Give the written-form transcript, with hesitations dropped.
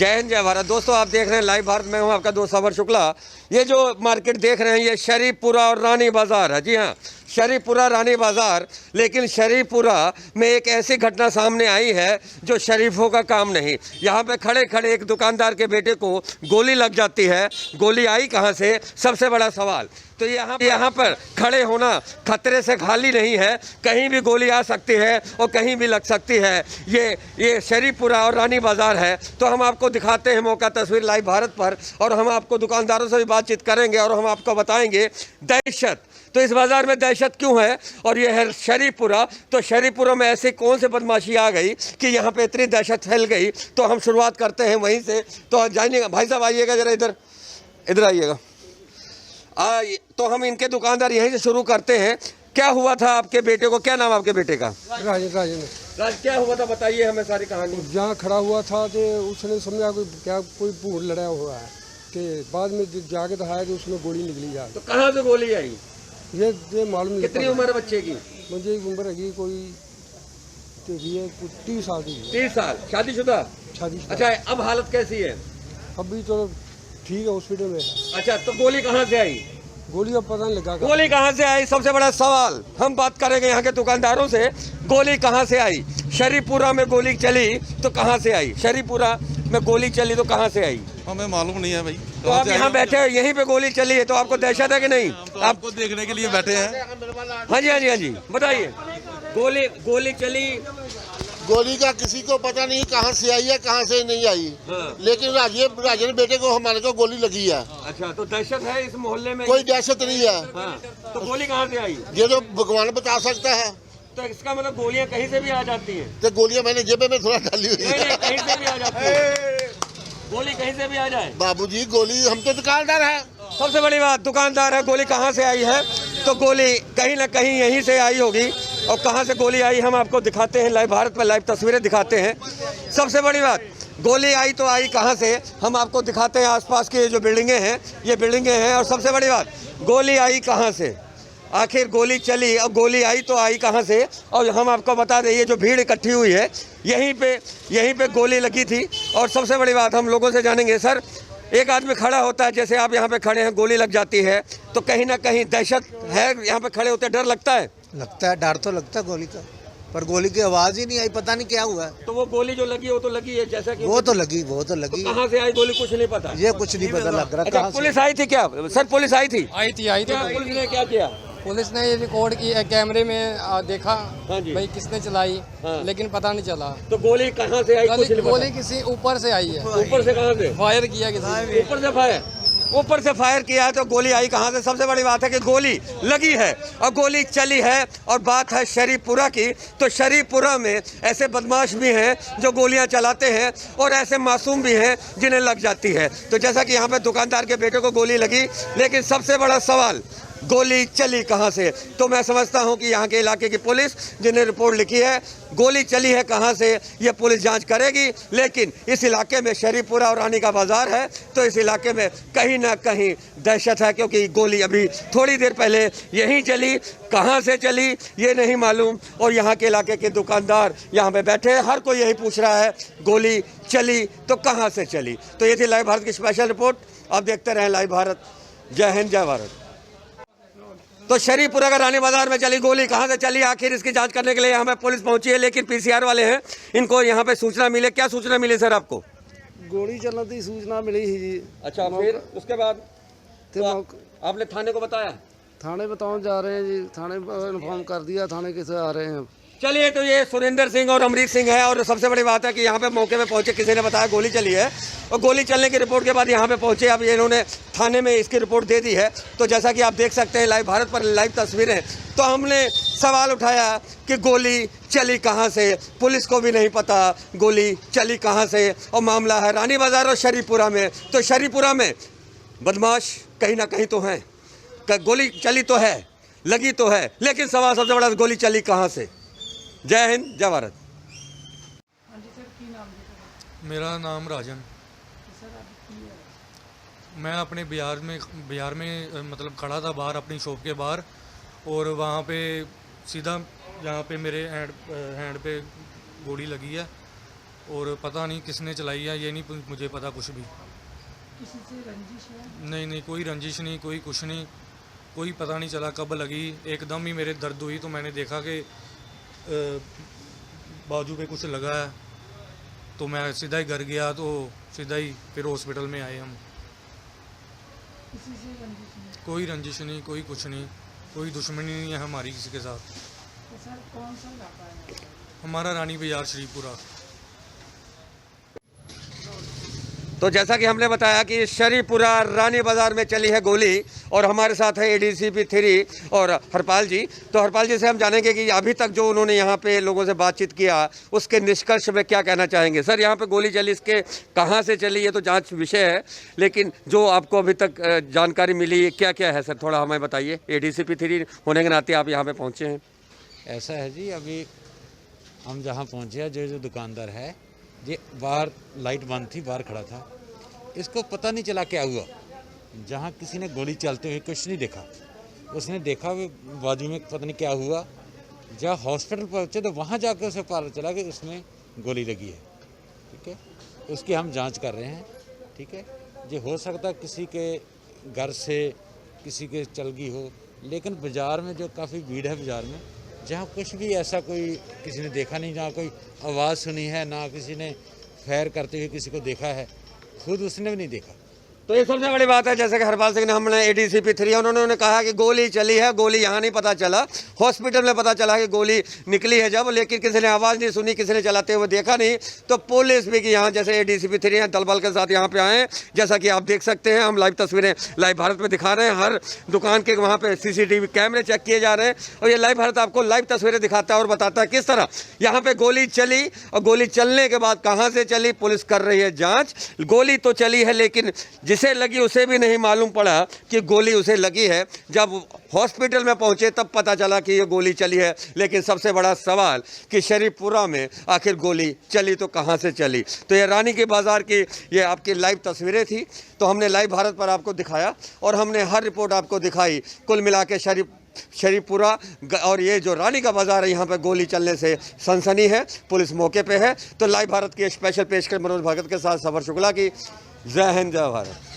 जय हिंद जय भारत। दोस्तों आप देख रहे हैं लाइव भारत, मैं हूं आपका दोस्त अमर शुक्ला। ये जो मार्केट देख रहे हैं ये शरीफपुरा और रानी बाज़ार है। जी हाँ, शरीफपुरा रानी बाज़ार। लेकिन शरीफपुरा में एक ऐसी घटना सामने आई है जो शरीफों का काम नहीं। यहाँ पे खड़े खड़े एक दुकानदार के बेटे को गोली लग जाती है। गोली आई कहाँ से, सबसे बड़ा सवाल। तो यहाँ पर खड़े होना खतरे से खाली नहीं है, कहीं भी गोली आ सकती है और कहीं भी लग सकती है। ये शरीफपुरा और रानी बाज़ार है। तो हम आपको दिखाते हैं मौका तस्वीर लाइव भारत पर, और हम आपको दुकानदारों से भी बातचीत करेंगे और हम आपको बताएंगे दहशत। तो इस बाज़ार में दहशत क्यों है, और ये है शरीफपुरा। तो शरीफपुरा में ऐसी कौन सी बदमाशी आ गई कि यहाँ पे इतनी दहशत फैल गई। तो हम शुरुआत करते हैं वहीं से। तो जानिएगा, भाई साहब आइएगा जरा, इधर आइएगा। तो हम इनके दुकानदार यहीं से शुरू करते हैं। क्या हुआ था आपके बेटे को, क्या नाम आपके बेटे का? राज, क्या हुआ था बताइए हमें सारी कहानी। जहाँ खड़ा हुआ था तो उसने समझा कोई भूत लड़ा हुआ है, कि बाद में जाके दिखाया कि उसमें गोली निकली जाए। तो कहाँ से गोली आई ये मालूम नहीं। कितनी उम्र है बच्चे की? मुझे उम्र है कोई 30 साल की। 30 साल, शादीशुदा? अच्छा, अब हालत कैसी है? अभी तो ठीक है, हॉस्पिटल में। अच्छा, तो गोली कहाँ से आई? गोली अब पता नहीं लगा। गोली कहाँ से आई, सबसे बड़ा सवाल। हम बात करेंगे यहाँ के दुकानदारों से, गोली कहाँ से आई। शरीफपुरा में गोली चली तो कहाँ से आई? शरीफपुरा में गोली चली तो कहाँ से आई? हमें मालूम नहीं है भाई। तो आप यहाँ बैठे हैं, यहीं पे गोली चली है, तो आपको दहशत है कि नहीं? आपको देखने के लिए बैठे हैं। हाँ जी, बताइए। गोली चली, गोली का किसी को पता नहीं कहाँ से आई है कहाँ से नहीं आई। हाँ। लेकिन राजन बेटे को हमारे को गोली लगी है। अच्छा, तो दहशत है इस मोहल्ले में? कोई दहशत नहीं है। हाँ। तो गोली कहाँ से आई? ये तो भगवान बता सकता है। तो इसका मतलब गोलियां कहीं से भी आ जाती हैं? तो गोलियां मैंने जेब में थोड़ा डाली हुई नहीं, है। कहीं से भी आ जाती है। गोली कहीं से भी आ जाए बाबूजी, गोली हम तो दुकानदार है। सबसे बड़ी बात, दुकानदार है। गोली कहाँ से आई है? तो गोली कहीं ना कहीं यहीं से आई होगी। और कहाँ से गोली आई हम आपको दिखाते हैं लाइव भारत पर, लाइव तस्वीरें दिखाते हैं। सबसे बड़ी बात, गोली आई तो आई कहाँ से, हम आपको दिखाते हैं। आसपास की जो बिल्डिंगें हैं, ये बिल्डिंगें हैं। और सबसे बड़ी बात, गोली आई कहाँ से, आखिर गोली चली और गोली आई तो आई कहाँ से। और हम आपको बता दें, ये जो भीड़ इकट्ठी हुई है यहीं पे गोली लगी थी। और सबसे बड़ी बात, हम लोगों से जानेंगे। सर, एक आदमी खड़ा होता है, जैसे आप यहाँ पे खड़े हैं, गोली लग जाती है तो कहीं ना कहीं दहशत है। यहाँ पे खड़े होते डर लगता है? लगता है, डर तो लगता है गोली का, पर गोली की आवाज ही नहीं आई, पता नहीं क्या हुआ है। तो वो गोली जो लगी वो तो लगी है, जैसा कि वो तो लगी। तो कहाँ से आई गोली कुछ नहीं पता? ये कुछ नहीं पता लग रहा। अच्छा, पुलिस आई थी क्या? सर, पुलिस आई थी? आई थी। पुलिस ने क्या किया? पुलिस ने ये रिकॉर्ड की, कैमरे में देखा। हाँ जी। भाई किसने चलाई। हाँ। लेकिन पता नहीं चला। तो गोली कहाँ से आई कुछ नहीं गोली पता? किसी ऊपर से आई है। ऊपर से? कहाँ से फायर किया किसी। ऊपर से फायर किया है। तो गोली आई कहाँ से? सबसे बड़ी बात है कि गोली लगी है और गोली चली है। और बात है शरीफपुरा की, तो शरीफपुरा में ऐसे बदमाश भी हैं जो गोलियां चलाते हैं और ऐसे मासूम भी हैं जिन्हें लग जाती है। तो जैसा कि यहाँ पे दुकानदार के बेटे को गोली लगी, लेकिन सबसे बड़ा सवाल, गोली चली कहाँ से। तो मैं समझता हूँ कि यहाँ के इलाके की पुलिस जिन्हें रिपोर्ट लिखी है, गोली चली है कहाँ से ये पुलिस जांच करेगी। लेकिन इस इलाके में शरीफपुरा और रानी का बाज़ार है, तो इस इलाके में कहीं ना कहीं दहशत है, क्योंकि गोली अभी थोड़ी देर पहले यहीं चली। कहाँ से चली ये नहीं मालूम। और यहाँ के इलाके के दुकानदार यहाँ पे बैठे हैं, हर कोई यही पूछ रहा है, गोली चली तो कहाँ से चली। तो ये थी लाइव भारत की स्पेशल रिपोर्ट। आप देखते रहें लाइव भारत। जय हिंद जय भारत। तो शरीफपुरा का रानी बाजार में चली गोली, कहाँ से चली आखिर, इसकी जांच करने के लिए यहाँ पे पुलिस पहुंची है। लेकिन पीसीआर वाले हैं, इनको यहाँ पे सूचना मिले। क्या सूचना मिली सर आपको? गोली चलने की सूचना मिली ही जी। अच्छा, फिर उसके बाद तो आपने थाने को बताया? थाने बताओ जा रहे हैं जी, थाने इन्फॉर्म कर दिया, थाने कैसे आ रहे हैं। चलिए, तो ये सुरेंद्र सिंह और अमरीत सिंह है। और सबसे बड़ी बात है कि यहाँ पे मौके पे पहुंचे, किसी ने बताया गोली चली है, और गोली चलने की रिपोर्ट के बाद यहाँ पे पहुंचे। अब ये इन्होंने थाने में इसकी रिपोर्ट दे दी है। तो जैसा कि आप देख सकते हैं लाइव भारत पर लाइव तस्वीरें, तो हमने सवाल उठाया कि गोली चली कहाँ से। पुलिस को भी नहीं पता गोली चली कहाँ से। और मामला है रानी बाज़ार और शरीफपुरा में। तो शरीफपुरा में बदमाश कहीं ना कहीं तो हैं, गोली चली तो है, लगी तो है, लेकिन सवाल सबसे बड़ा, गोली चली कहाँ से। जय हिंद जय भारत। मेरा नाम राजन। मैं अपने बिहार में मतलब खड़ा था बाहर अपनी शॉप के बाहर, और वहाँ पे सीधा यहाँ पे मेरे हैंड पे गोली लगी है। और पता नहीं किसने चलाई है, ये नहीं मुझे पता कुछ भी। किसी से रंजिश है? नहीं, कोई रंजिश नहीं, कोई कुछ नहीं, कोई पता नहीं चला कब लगी। एकदम ही मेरे दर्द हुई तो मैंने देखा कि बाजू पे कुछ लगा है, तो मैं सीधा ही घर गया, तो सीधा ही फिर हॉस्पिटल में आए हम। किसी से रंजिश नहीं? कोई रंजिश नहीं, कोई कुछ नहीं, कोई दुश्मनी नहीं है हमारी किसी के साथ। तो सर कौन सा इलाका है? हमारा रानी बाजार श्रीपुरा। तो जैसा कि हमने बताया कि शरीपुरा रानी बाज़ार में चली है गोली, और हमारे साथ है ADCP 3 और हरपाल जी। तो हरपाल जी से हम जानेंगे कि अभी तक जो उन्होंने यहाँ पे लोगों से बातचीत किया उसके निष्कर्ष में क्या कहना चाहेंगे। सर, यहाँ पे गोली चली, इसके कहाँ से चली ये तो जांच विषय है, लेकिन जो आपको अभी तक जानकारी मिली क्या क्या है सर, थोड़ा हमें बताइए। ADCP 3 होने के नाते आप यहाँ पर पहुँचे हैं। ऐसा है जी, अभी हम जहाँ पहुँचे हैं, जो दुकानदार है ये बाहर लाइट बंद थी, बाहर खड़ा था, इसको पता नहीं चला क्या हुआ। जहाँ किसी ने गोली चलते हुए कुछ नहीं देखा, उसने देखा वो बाजू में पता नहीं क्या हुआ। जहाँ हॉस्पिटल पहुँचे तो वहाँ जाकर उसे पता चला कि उसमें गोली लगी है। ठीक है, उसकी हम जांच कर रहे हैं। ठीक है, ये हो सकता है किसी के घर से किसी के चल गई हो, लेकिन बाज़ार में जो काफ़ी भीड़ है बाज़ार में, जहाँ कुछ भी ऐसा कोई किसी ने देखा नहीं, जहाँ कोई आवाज़ सुनी है, ना किसी ने फायर करते हुए किसी को देखा है, खुद उसने भी नहीं देखा। तो ये सबसे बड़ी बात है, जैसे कि हरपाल सिंह ने, हमने ADCP 3 उन्होंने कहा कि गोली चली है, गोली यहाँ नहीं पता चला, हॉस्पिटल में पता चला कि गोली निकली है जब, लेकिन किसी ने आवाज़ नहीं सुनी, किसी ने चलाते हुए देखा नहीं। तो पुलिस भी कि यहाँ जैसे ADCP 3 हैं, दल बल के साथ यहाँ पे आए हैं। जैसा कि आप देख सकते हैं, हम लाइव तस्वीरें लाइव भारत में दिखा रहे हैं। हर दुकान के वहाँ पे CCTV कैमरे चेक किए जा रहे हैं, और ये लाइव भारत आपको लाइव तस्वीरें दिखाता है और बताता है किस तरह यहाँ पे गोली चली, और गोली चलने के बाद कहाँ से चली, पुलिस कर रही है जाँच। गोली तो चली है, लेकिन जिसे लगी उसे भी नहीं मालूम पड़ा कि गोली उसे लगी है। जब हॉस्पिटल में पहुंचे तब पता चला कि ये गोली चली है। लेकिन सबसे बड़ा सवाल कि शरीपुरा में आखिर गोली चली तो कहां से चली। तो ये रानी के बाज़ार की ये आपकी लाइव तस्वीरें थी, तो हमने लाइव भारत पर आपको दिखाया और हमने हर रिपोर्ट आपको दिखाई। कुल मिला के शरीपुरा और ये जो रानी का बाज़ार है, यहाँ पे गोली चलने से सनसनी है, पुलिस मौके पे है। तो लाइव भारत की स्पेशल पेशकश मनोज भगत के साथ सफर शुक्ला की। जय हिंद, जय भारत।